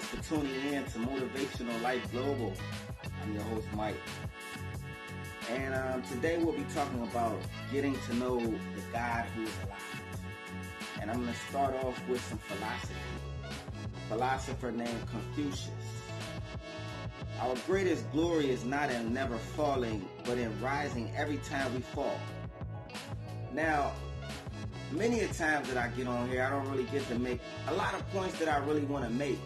Thanks for tuning in to Motivational Life Global. I'm your host, Mike. And today we'll be talking about getting to know the God who is alive. And I'm going to start off with some philosophy. A philosopher named Confucius. Our greatest glory is not in never falling, but in rising every time we fall. Now, many a times that I get on here, I don't really get to make a lot of points that I really want to make.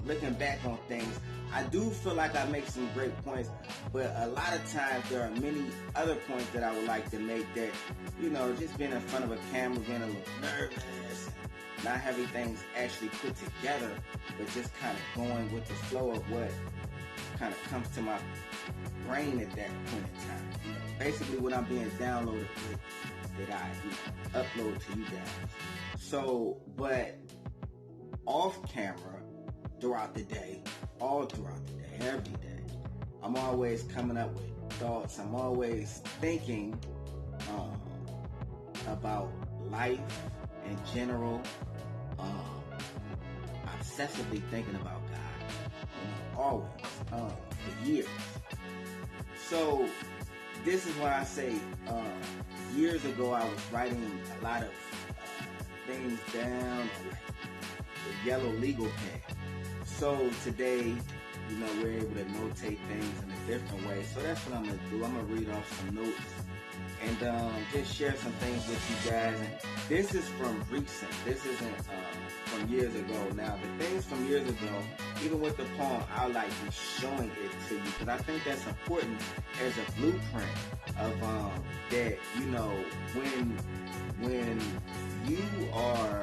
Looking back on things, I do feel like I make some great points, but a lot of times there are many other points that I would like to make that, just being in front of a camera, being a little nervous, not having things actually put together, but just kind of going with the flow of what kind of comes to my brain at that point in time. Basically what I'm being downloaded with that I upload to you guys. So, but off camera, throughout the day, all throughout the day, every day, I'm always coming up with thoughts. I'm always thinking about life in general, obsessively thinking about God, always, for years. So this is why I say years ago I was writing a lot of things down on the yellow legal pad. So today, we're able to notate things in a different way. So that's what I'm going to do. I'm going to read off some notes and just share some things with you guys. And this is from recent. This isn't from years ago. Now, the things from years ago, even with the poem, I'll like be showing it to you because I think that's important as a blueprint of that, when you are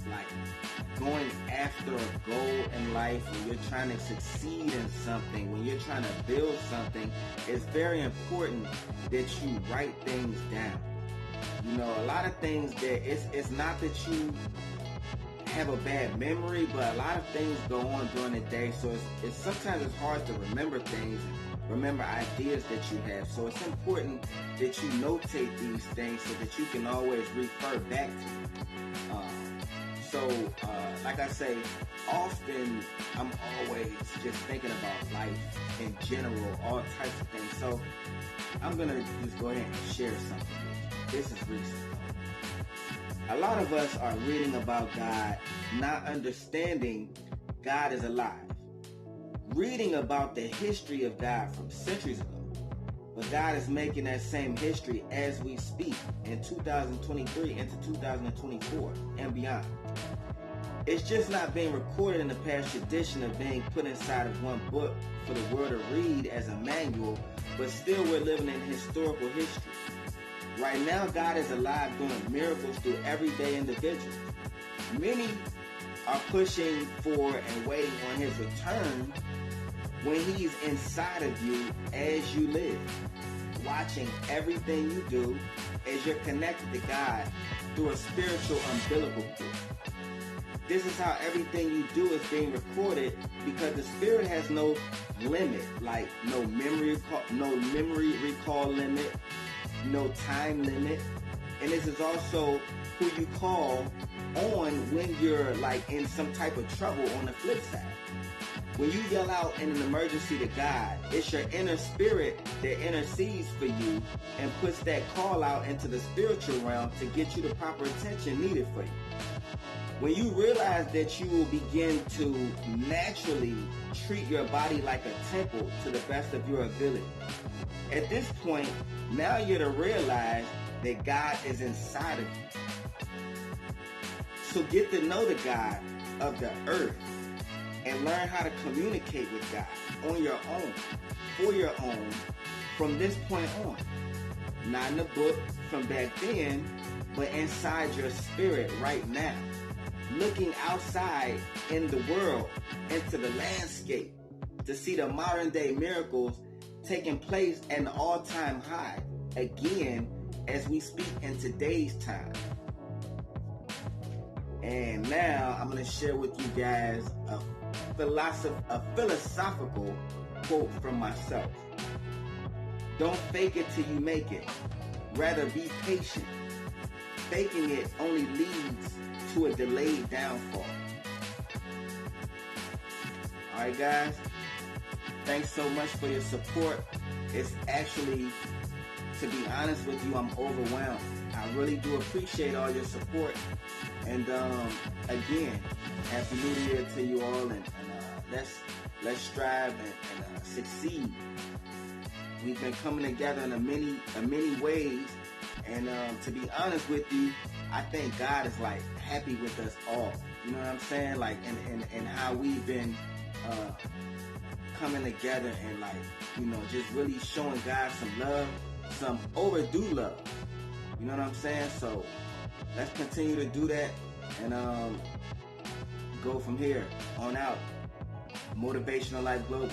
like going after a goal in life, when you're trying to succeed in something, when you're trying to build something, it's very important that you write things down. A lot of things that it's not that you have a bad memory, but a lot of things go on during the day, so it's sometimes it's hard to remember things, remember ideas that you have. So it's important that you notate these things so that you can always refer back to it. Like I say, often I'm always just thinking about life in general, all types of things. So I'm going to just go ahead and share something with you. This is recent. A lot of us are reading about God, not understanding God is alive. Reading about the history of God from centuries ago. But God is making that same history as we speak in 2023 into 2024 and beyond. It's just not being recorded in the past tradition of being put inside of one book for the world to read as a manual, but still we're living in historical history. Right now, God is alive doing miracles through everyday individuals. Many are pushing for and waiting on His return when He's inside of you as you live, watching everything you do as you're connected to God through a spiritual umbilical cord. This is how everything you do is being recorded because the Spirit has no limit, like no memory recall limit, no time limit. And this is also who you call on when you're like in some type of trouble on the flip side. When you yell out in an emergency to God, it's your inner spirit that intercedes for you and puts that call out into the spiritual realm to get you the proper attention needed for you. When you realize that you will begin to naturally treat your body like a temple to the best of your ability. At this point, now you're to realize that God is inside of you. So get to know the God of the earth and learn how to communicate with God on your own, for your own, from this point on. Not in the book from back then, but inside your spirit right now. Looking outside in the world, into the landscape, to see the modern day miracles taking place at an all-time high, again, as we speak in today's time. And now I'm going to share with you guys a philosophical quote from myself. Don't fake it till you make it. Rather be patient. Faking it only leads to a delayed downfall. Alright guys, thanks so much for your support. It's actually, to be honest with you, I'm overwhelmed. I really do appreciate all your support. And again, happy New Year to you all, and let's strive and succeed. We've been coming together in many ways, and to be honest with you, I think God is like happy with us all. You know what I'm saying? Like, and how we've been coming together and, like, you know, just really showing God some love, some overdue love. You know what I'm saying? So let's continue to do that and go from here on out. Motivational Life Global.